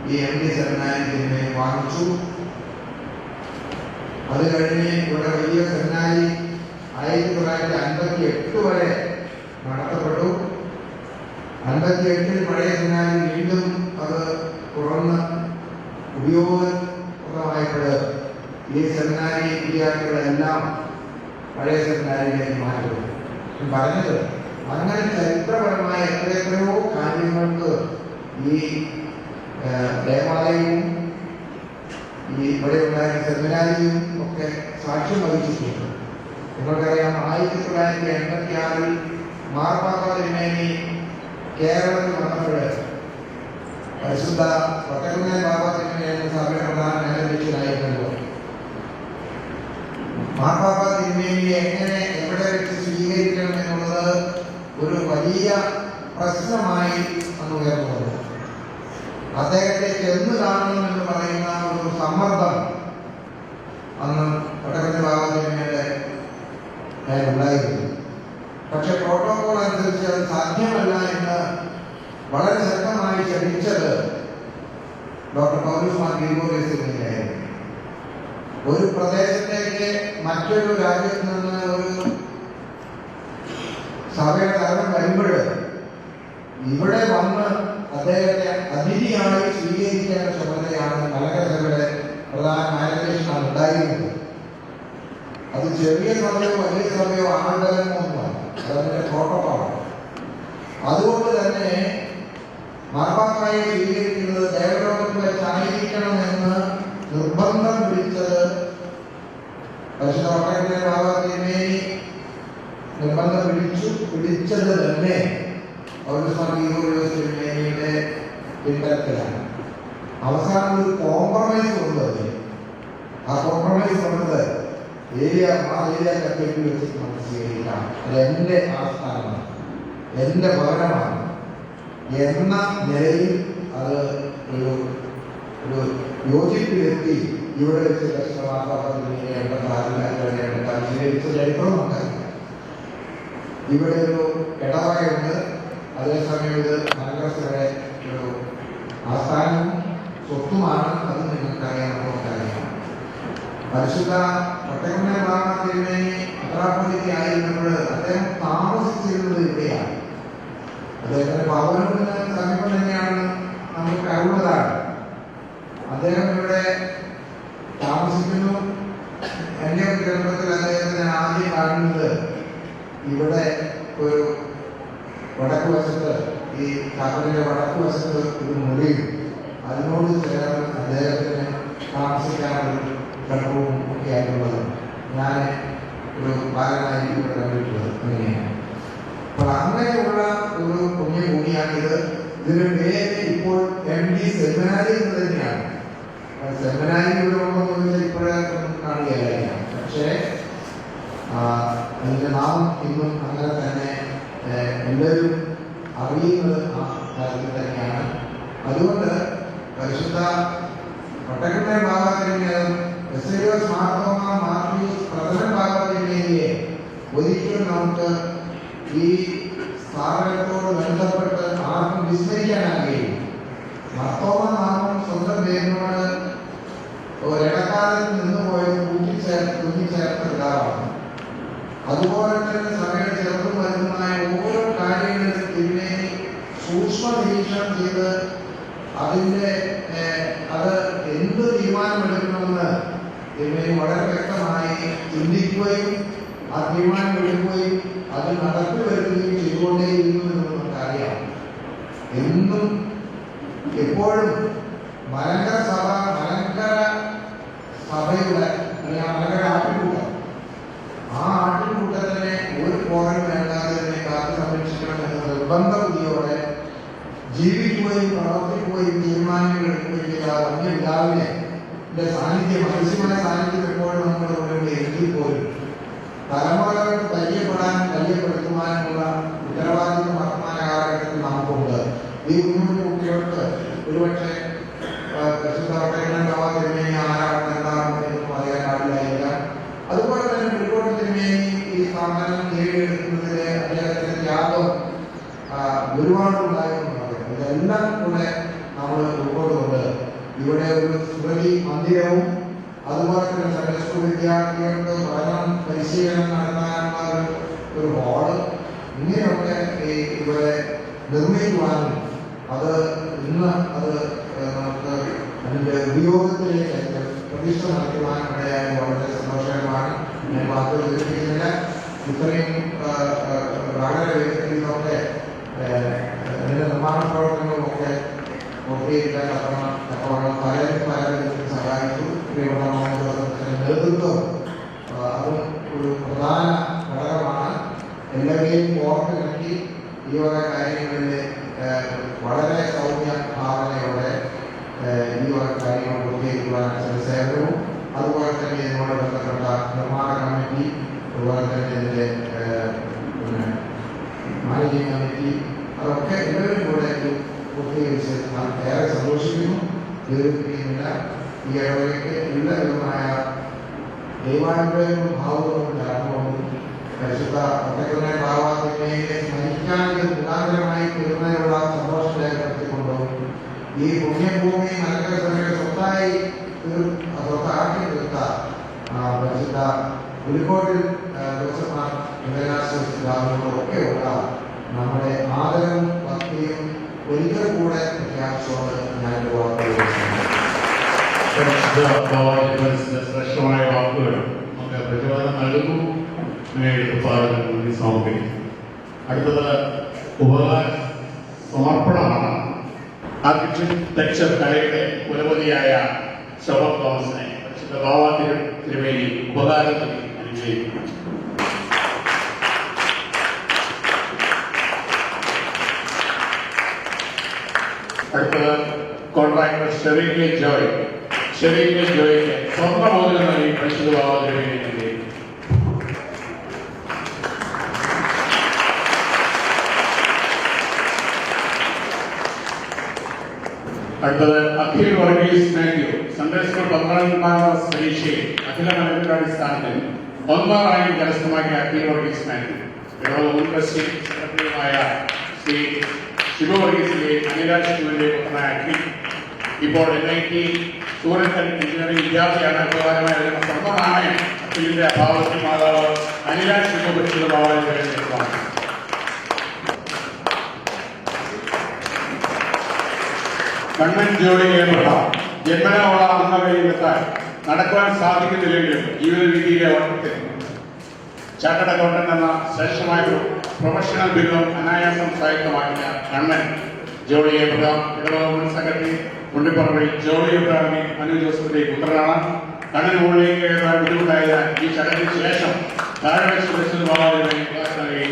Speaker 2: ഈ MD സെമിനാരി വാങ്ങിച്ചു. അത് കഴിഞ്ഞ് ഇവിടെ വലിയ സെമിനാരി 1958 വരെ നടത്തപ്പെട്ടു. 58 പഴയ സെമിനാരി വീണ്ടും അത് തുറന്ന് ഉപയോഗപ്രദമായപ്പോൾ ഈ സെമിനാരി വിദ്യാർത്ഥികളെല്ലാം പഴയ സെമിനാരിയിലേക്ക് മാറ്റപ്പെട്ടു. പറഞ്ഞത് അങ്ങനെ ചരിത്രപരമായ എത്രയോ കാര്യങ്ങൾക്ക് ഈ ദേവാലയവും ഈ ഇവിടെ ഉണ്ടായ സെമിനാരിയും ഒക്കെ സാക്ഷ്യം വഹിച്ചിട്ടുണ്ട്. നിങ്ങൾക്കറിയാം, 1986 മാർപ്പാപ്പ തിരുമേനി കേരളത്തിൽ വന്നപ്പോൾ പരിശുദ്ധ വട്ടക്കുന്നാൻ ബാബ തിരുമേനി സഭയുടെ പ്രധാന മേലധ്യക്ഷനായിരുന്നല്ലോ. മാർപ്പാപ്പ തിരുമേനിയെ എങ്ങനെ എവിടെ വെച്ച് സ്വീകരിക്കണം എന്നുള്ളത് ഒരു വലിയ പ്രശ്നമായി അന്ന് ഉയർന്നു വന്നു. അദ്ദേഹത്തെ ചെന്ന് കാണണമെന്ന് പറയുന്ന ഒരു സമ്മർദ്ദം അന്ന് വട്ടക്കുന്നാൻ ബാബ തിരുമേനിയുടെ ഉണ്ടായിരുന്നു. പക്ഷെ പ്രോട്ടോകോൾ അനുസരിച്ച് അത് സാധ്യമല്ല എന്ന് വളരെ ശക്തമായി ക്ഷണിച്ചത് ഡോക്ടർ പൗലോസ് മാർ ഗ്രിഗോറിയോസ് തിരുമേനിയായിരുന്നു. ഒരു പ്രദേശത്തേക്ക് മറ്റൊരു രാജ്യത്ത് നിന്ന് ഒരു സഭയുടെ തലവൻ വരുമ്പോൾ ഇവിടെ വന്ന് അദ്ദേഹത്തെ അതിഥിയായി സ്വീകരിക്കേണ്ട ചുമതലയാണ് മലങ്കര സഭയുടെ പ്രധാന മാനേജേഷനാണ് ഉണ്ടായിരുന്നത്. അത് ചെറിയ സഭയോ വലിയ സഭയോ ആണ്ടലമോ ഒന്നുമല്ല, അതതിന്റെ പ്രോട്ടോകോളാണ്. അതുകൊണ്ട് തന്നെ മാർപ്പാപ്പായെ സ്വീകരിക്കുന്നത് ദേവലോകത്തിൽ വെച്ചായിരിക്കണമെന്ന് നിർബന്ധം പിടിച്ചത് പരിശുദ്ധ വട്ടക്കുന്നാൻ ബാബ തിരുമേനി നിർബന്ധം പിടിച്ചത് തന്നെ പൗലോസ് മാർ ഗ്രിഗോറിയോസ് തിരുമേനിയുടെ പിൻബലത്തിലാണ്. അവസാനം ഒരു കോംപ്രമൈസ് കൊണ്ടത്. ആ കോംപ്രമൈസ് കൊണ്ടത് ഏരിയ കത്തേക്ക് വെച്ചിട്ട് നമുക്ക് സ്വീകരിക്കാം, അത് എൻ്റെ ആസ്ഥാനമാണ്, എൻ്റെ ഭവനമാണ് എന്ന നിലയിൽ അത് ഒരു യോജിപ്പിലെത്തി ഇവിടെ വെച്ച് സ്വീകരിച്ച ചരിത്രമുണ്ട്. ഇവിടെ ഒരു ഇടവകയുണ്ട്, അതേസമയം ഇത് മലങ്കരസഭയുടെ ഒരു ആസ്ഥാനവും സ്വത്തുമാണ്. അത് നിങ്ങൾക്കറിയാം, നമുക്കറിയാം. പരിശുദ്ധ വട്ടക്കുന്നാൻ ബാബ തിരുമേനി പത്രാധിപതി ആയിരുന്നപ്പോൾ അദ്ദേഹം താമസിച്ചിരുന്നത് ഇവിടെയാണ്. അദ്ദേഹത്തിന്റെ ഭവനത്തിന് സമീപം തന്നെയാണെന്ന് നമുക്ക് അറിവുള്ളതാണ്. അദ്ദേഹം ഇവിടെ താമസിക്കുന്നു. എൻ്റെ ചെറുപ്പത്തിൽ അദ്ദേഹത്തെ ഞാൻ ആദ്യം കാണുന്നത് ഇവിടെ ഒരു വടക്കു വശത്ത്, ഈ കാപ്പലിന്റെ വടക്കു വശത്ത് ഒരു മുറിയും അതിനോട് ചേർന്ന് അദ്ദേഹത്തിന് താമസിക്കാനൊരു ഘട്ടവും ഒക്കെ ആയിട്ടുള്ളത് ഞാൻ ഒരു ബാലനായി ഇവിടെ കണ്ടിട്ടുള്ളത് അങ്ങനെയാണ്. അപ്പോൾ അങ്ങനെയുള്ള ഒരു പുണ്യ ഭൂമിയാണിത്. ഇതിന് പേര് ഇപ്പോൾ MD സെമിനാരി എന്ന് തന്നെയാണ്. സെമിനാരി ഇവിടെ ഉണ്ടോന്ന് ഇപ്പോഴൊന്നും കാണുകയല്ല, പക്ഷേ അതിന്റെ നാമം ഇന്നും അങ്ങനെ തന്നെ എല്ലാവരും അറിയുന്നത് ആ കാര്യത്തിൽ തന്നെയാണ്. അതുകൊണ്ട് പരിശുദ്ധ വട്ടക്കുന്നാൻ ബാബ തിരുമേനിയും ബസേലിയോസ് മാർത്തോമാ മാർട്ടിയൂസ് പ്രഥമൻ ബാബ തിരുമേനിയെ ഒരിക്കലും നമുക്ക് ഈ സ്ഥാപനത്തോട് ബന്ധപ്പെട്ട് ആർക്കും വിസ്മരിക്കാനാകുകയും മാർത്തോമ നാമം സ്വന്തം പേരിനോട് ഒരിടക്കാലത്ത് നിന്നുപോയത് കൂട്ടിച്ചേർത്ത ഇടാറാണ്. അതുപോലെ തന്നെ സഭയുടെ ചെറുതും വലുതുമായ ഓരോ കാര്യങ്ങളിലും തിരുമേനി സൂക്ഷ്മ നിരീക്ഷണം ചെയ്ത് അതിൻ്റെ അത് എന്ത് തീരുമാനമെടുക്കണമെന്ന് തിരുമേനി വളരെ വ്യക്തമായി ചിന്തിക്കുകയും ആ തീരുമാനം എടുക്കുകയും അത് നടത്തി വരുത്തുകയും ചെയ്തുകൊണ്ടേയിരുന്നു എന്ന് നമുക്കറിയാം. എന്നും എപ്പോഴും മലങ്കര സഭയുടെ മലങ്കര ആട്ടിൻകൂട്ടം, ആ ആട്ടിൻകൂട്ടത്തിനെ ഒരു പോറൽ വേണ്ടാതെ തന്നെ കാത്തു സംരക്ഷിക്കണം എന്ന നിർബന്ധ ബുദ്ധിയോടെ ജീവിക്കുകയും പ്രവർത്തിക്കുകയും തീരുമാനങ്ങൾ എടുക്കുകയും ചെയ്ത വലിയ പിതാവിനെ സാന്നിധ്യം, മനുഷ്യമായ സാന്നിധ്യം എപ്പോഴും നമ്മുടെ മുന്നിൽ എങ്കിൽ പോലും തലമുറകൾക്ക് പരിചയപ്പെടുത്തുവാനുമുള്ള ഉത്തരവാദിത്വം വർത്തമാന കാലഘട്ടത്തിൽ നമുക്കുണ്ട്. ഈ കുഞ്ഞു കുട്ടികൾക്ക് ഒരുപക്ഷെ പരിശുദ്ധ ഇവിടെ ഒരു സ്മൃതി മന്ദിരവും അതുപോലെ തന്നെ സൺഡേ സ്കൂൾ വിദ്യാർത്ഥികൾക്ക് പഠനം പരിശീലനം നടത്താനുള്ള ഒരു ഹാള് ഇങ്ങനെയൊക്കെ ഇവിടെ നിർമ്മിക്കുവാനും അത് ഇന്ന് അത് നമുക്ക് അതിൻ്റെ ഉപയോഗത്തിലേക്ക് പ്രതിഷ്ഠ നടത്തുവാനും ഇടയായി വളരെ സന്തോഷകരമാണ്. ഞാൻ വാക്കുകൾ ദീർഘിക്കുന്നില്ല. ഇത്രയും വളരെ വേഗത്തിലൊക്കെ അതിൻ്റെ നിർമ്മാണ പ്രവർത്തനങ്ങളുമൊക്കെ പൂർത്തീകരിക്കാൻ തക്കവണ്ണം പലരും സഹായിച്ചു. പ്രിയപ്പെട്ട നേതൃത്വം അതും ഒരു പ്രധാന ഘടകമാണ്. എല്ലാവരെയും ഓർമ്മ കിട്ടി ഈ വക കാര്യങ്ങളിൽ വളരെ സൗമ്യ ഭാവനയോടെ ഈ വക കാര്യങ്ങൾ പൂർത്തീകരിക്കുവാൻ സേവനവും അതുപോലെ തന്നെ ഇതിനോട് ബന്ധപ്പെട്ട നിർമ്മാണ കമ്മിറ്റി അതുപോലെ തന്നെ ഇതിൻ്റെ മാനേജിംഗ് കമ്മിറ്റി അതൊക്കെ എല്ലാവരും കൂടെ പൂർത്തീകരിച്ച് ഏറെ സന്തോഷിക്കുന്നു. ദീർഘിപ്പിക്കുന്നില്ല. ഈ ഇടവകയ്ക്ക് എല്ലാവിധമായ ദൈവാനുഗ്രഹവും ഭാവവും ലാഭവും പരിശുദ്ധ ഒറ്റക്കുന്ന ഭാവാത്മയെ സ്മരിക്കാൻ മുഖാന്തരമായി തീർന്നതിനുള്ള സന്തോഷം രേഖപ്പെടുത്തിക്കൊണ്ടും ഈ പുണ്യഭൂമി മലക്കര സഭയുടെ സ്വത്താക്കി തീർത്ത പരിശുദ്ധ പുലിക്കോട്ടിൽ ജോസഫാർ ഒക്കെയുള്ള നമ്മുടെ ആദരവും ഭക്തിയും ഒരിക്കൽ കൂടെ പ്രഖ്യാപിച്ചുകൊണ്ട് ഞാൻ
Speaker 5: ശ്രേഷ്ഠമായ വാക്കുകൾ നമുക്ക് പ്രചോദനം നൽകുന്നു. സമർപ്പിക്കും. അടുത്തത് ഉപകാര സമർപ്പണമാണ്. ആർക്കിടെക്ചർ കലയുടെ കുലപതിയായ ശോഭ തോമസിനെ പരിശുദ്ധ തിരുവേലി ഉപകാരത്തിൽ അനുഗ്രഹിക്കുന്നു. അടുത്തത് കോൺട്രാക്ടർ ഷെറീൻ ജോയ്. ഷെറീൻ ജോയ്ക്ക് സ്വർണ്ണമോതിരം നൽകി പരിശുദ്ധ തിരുവേലി അനുഗ്രഹിക്കുന്നു. അടുത്തത് Akhil Varghese Mathew. Sunday school 12ാം class പരീക്ഷയിൽ അഖില മലയാളാടിസ്ഥാനത്തിൽ 1ാം റാങ്ക് കരസ്ഥമാക്കിയ അഖിൽ വർഗീസ് മാത്യു സെക്രട്ടറിയുമായ ശ്രീ ശിവ വർഗീസിന്റെ അനിരാജിന്റെ പുത്രനായ അഖിൽ ഇപ്പോൾ NIT സൂറത്ത് എഞ്ചിനീയറിംഗ് വിദ്യാർത്ഥിയാണ്. പ്രധാനമായ സ്വന്തമായ അഖിലിന്റെ അഭാവത്തിൽ മാതാവ് അനിരാജ് ശിവ പരിശുദ്ധമായ കണ്ണൻ ജോളി ഏബ്രഹാം. ജന്മനായുള്ള അന്നവയിലെത്താൻ നടക്കുവാൻ സാധിക്കുന്നില്ലെങ്കിലും ജീവിത രീതിയിലെ ഓട്ടത്തിൽ ചാർട്ടേഡ് അക്കൗണ്ടന്റ് എന്ന ശ്രേഷ്ഠമായ പ്രൊഫഷണൽ ബിരുദം അനായാസം സാഹിത്യമാക്കിയ കണ്ണൻ ജോളി ഏബ്രഹാം ഇടവക സെക്രട്ടറി ഉണ്ണിപ്പറമ്പിൽ ജോളി ഏബ്രഹാമി മനു ജോസഫിന്റെ പുത്രനാണ്. കണ്ണൻ മുകളിലേക്ക് കയറാൻ ബുദ്ധിമുട്ടായതിനാൽ ഈ ചടങ്ങിന് ശേഷം താഴെ നൽകി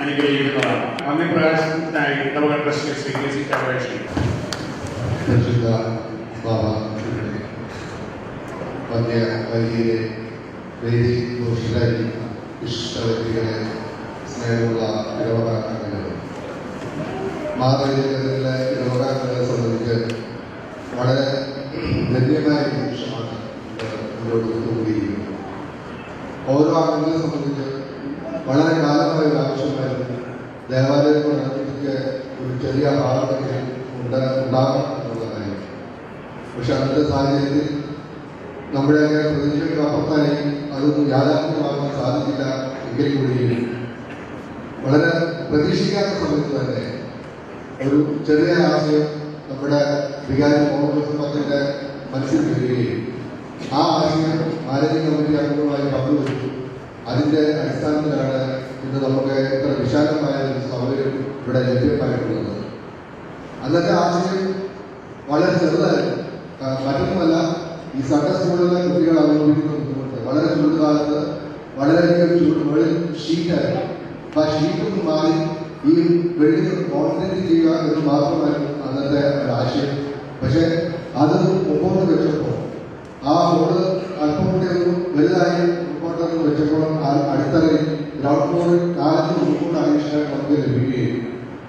Speaker 5: അനുഗ്രഹിക്കുന്നതാണ്. നന്ദി പ്രകാശനത്തിനായി ഇടവക ട്രസ്റ്റി ശ്രീ KC ചാവറേഷി.
Speaker 6: പരിശുദ്ധ ബാബ മധ്യ വരിയിലെ വേദി ദോഷിലായിരിക്കുന്ന ഇഷ്ടവ്യക്തികളെ സ്നേഹമുള്ള ഇടവകാംഗങ്ങൾ മാതൃകയിലെ ഇടവകാംഗങ്ങളെ സംബന്ധിച്ച് വളരെ ധന്യമായ നിമിഷമാണ് മുന്നോട്ട് കൊണ്ടുപോയിരിക്കുന്നത്. ഓരോ അംഗങ്ങളെ സംബന്ധിച്ച് വളരെ കാലമായ ഒരു ആവശ്യമായിരുന്നു ദേവാലയങ്ങൾ നടത്തിക്ക് ഒരു ചെറിയ ഭാഗമെങ്കിലും ഉണ്ടാകണം എന്നുള്ള കാര്യം. പക്ഷെ അന്നത്തെ സാഹചര്യത്തിൽ നമ്മുടെ പ്രതീക്ഷയ്ക്ക് അപ്പുറത്തായി അതൊന്നും യാഥാർത്ഥ്യമാകാൻ സാധിക്കില്ല. എങ്കിൽ കൂടിയും വളരെ പ്രതീക്ഷിക്കാത്ത സമയത്ത് തന്നെ ഒരു ചെറിയ ആശയം നമ്മുടെ വികാരി മോഹൻദാസിന്റെ മനസ്സിൽ വരികയും ആ ആശയം മാനേജിംഗ് കമ്മിറ്റി അംഗങ്ങളുമായി പങ്കുവച്ചു. അതിന്റെ അടിസ്ഥാനത്തിലാണ് ഇന്ന് നമുക്ക് ഇത്ര വിശാലമായ ഒരു സൗകര്യം ഇവിടെ ലഭ്യമായിട്ടുള്ളത്. അന്നത്തെ ആശയം വളരെ ചെറുതായിരുന്നു. മറ്റൊന്നുമല്ല, ഈ സൺഡേ സ്കൂളിലെ കുട്ടികൾ അനുഭവിക്കുന്ന ബുദ്ധിമുട്ട് വളരെ ചൂടുകാലത്ത് വളരെയധികം ചൂട് മുകളിൽ ഷീറ്റായിരുന്നു. അപ്പൊ ആ ഷീറ്റൊന്നും മാറി ഈ വെള്ളി കോൺസെൻട്രേറ്റ് ചെയ്യുക എന്ന് മാത്രമായിരുന്നു അന്നത്തെ ഒരു ആശയം. പക്ഷെ അത് മുമ്പോട്ട് വെച്ചപ്പോൾ ആ ബോർഡ് അല്പം കൂടി ഒന്ന് വലുതായി മുമ്പോട്ടൊന്ന് വെച്ചപ്പോൾ അടിത്തറയിൽ ഗ്രൗണ്ട് ഫ്ലോറിൽ 4 മുൻകൂർ അഡീഷണൽ നമുക്ക് ലഭിക്കുകയും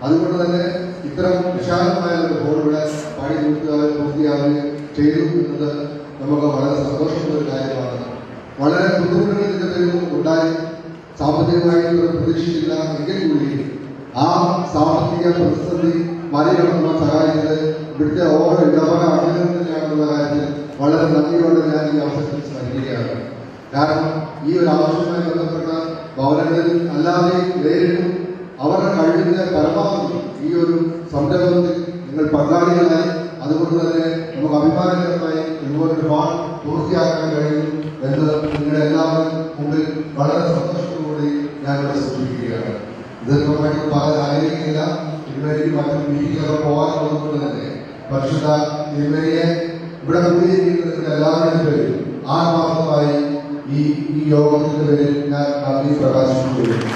Speaker 6: അതുകൊണ്ട് തന്നെ ഇത്തരം വിശാലമായ ഒരു ബോർഡ് ഇവിടെ പണി പൂർത്തിയാവുകയും ചെയ്തു എന്നത് നമുക്ക് വളരെ സന്തോഷമുള്ള ഒരു കാര്യമാണ്. വളരെ ബുദ്ധിമുട്ടുകൾ ഇതിന്റെ പേരിൽ ഉണ്ടായി സാമ്പത്തികമായി പ്രതീക്ഷിച്ചില്ല എങ്കിൽ കൂടി ആ സാമ്പത്തിക പ്രതിസന്ധി മറികടക്കുന്ന സഹായിച്ചത് ഇവിടുത്തെ ഓരോ ഇടവക അംഗങ്ങൾ തന്നെയാണെന്നുള്ള അവസരത്തിൽ സ്മരിക്കുകയാണ്. കാരണം ഈ ഒരു ആവശ്യവുമായി ബന്ധപ്പെട്ട ഭവനങ്ങളിൽ അല്ലാതെ നേരിട്ടും അവരുടെ കഴിവിന്റെ പരമാവധി ഈ ഒരു സംരംഭത്തിൽ നിങ്ങൾ പങ്കാളികളായി, അതുകൊണ്ട് തന്നെ നമുക്ക് അഭിമാനകരമായി ഇതുപോലൊരു ഫാൺ പൂർത്തിയാക്കാൻ കഴിയും എന്ന് നിങ്ങളുടെ എല്ലാവരും മുമ്പിൽ വളരെ സന്തോഷത്തോടുകൂടി ഞാനിവിടെ സൂചിപ്പിക്കുകയാണ്. ദീർഘമായിട്ട് പറയാൻ ആഗ്രഹിക്കുന്നില്ല. തിരുമേനിക്ക് മറ്റൊരു മീറ്റിംഗൊക്കെ പോകാനുള്ളതുകൊണ്ട് തന്നെ പരിശുദ്ധ തിരുമേനിയെ ഇവിടെ കൂടിയിരിക്കുന്ന എല്ലാവരുടെയും പേരിൽ ആത്മാർത്ഥമായി ഈ യോഗത്തിന്റെ പേരിൽ ഞാൻ നന്ദി പ്രകാശിപ്പിക്കുന്നു.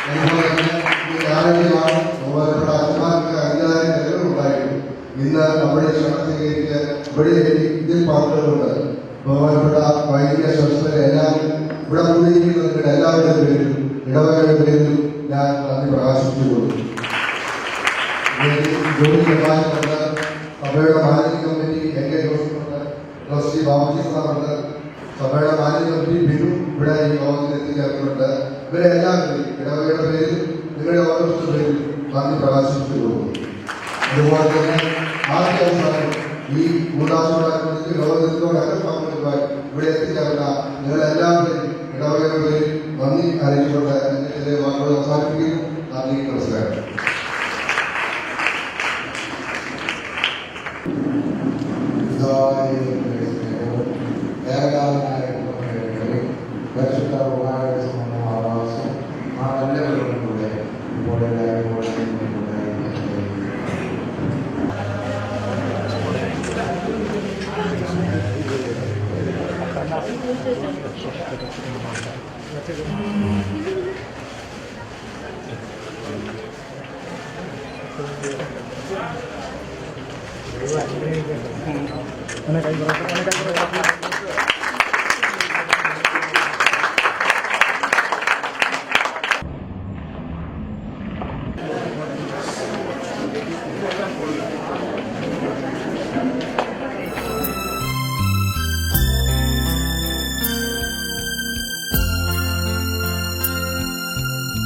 Speaker 6: അതുപോലെ തന്നെ ഈ ആരോഗ്യമാണ് ബഹുമാനപ്പെട്ട അച്ഛന്മാർക്ക് അധികാരി നിലവിലുണ്ടായിരുന്നു. ഇന്ന് നമ്മുടെ ക്ഷണം സ്വീകരിച്ച് ഇവിടെ ഇതിൽ പങ്കുകളുണ്ട്. ബഹുമാനപ്പെട്ട വൈദിക ശാസ്ത്രരെ എല്ലാവരും ഇവിടെ കൂടിയിരിക്കുന്നവരുടെ എല്ലാവരുടെയും പേരിൽ ഇടവകയുടെ പേരിൽ ഞാൻ നന്ദി പ്രകാശിപ്പിച്ചുകൊള്ളു. ജോലി നിർവഹിച്ചുകൊണ്ട് സഭയുടെ മാനേജിംഗ് കമ്മിറ്റി എ.കെ. ജോസഫുണ്ട്, ട്രസ്റ്റി ബാബുജി സാറുണ്ട്, സഭയുടെ മാനേജിംഗ് കമ്മിറ്റി ബിനു ഇവിടെ ഈ യോഗത്തിൽ എത്തിച്ചേർന്നിട്ടുണ്ട്. ഇവരെ എല്ലാവരും ഇടവകയുടെ പേരിൽ നിങ്ങളുടെ ഓരോരുത്തരുടെ പേരിൽ നന്ദി പ്രകാശിപ്പിച്ചുകൊള്ളു. അതുപോലെ തന്നെ ആദ്യ അവസാനം ഈ കൂടാശോടനുബന്ധിച്ച് യോഗത്തിനോടൊക്കെ പങ്കെടുക്കാൻ ഇവിടെ എത്തിച്ചേർന്ന നിങ്ങളെല്ലാവരെയും ഇടവകയുടെ പേരിൽ നന്ദി അറിയിച്ചുകൊണ്ട് എന്റെ ചില വാക്കുകൾ അവസാനിപ്പിക്കുന്നു. നന്ദി, നമസ്കാരം.
Speaker 3: കൈ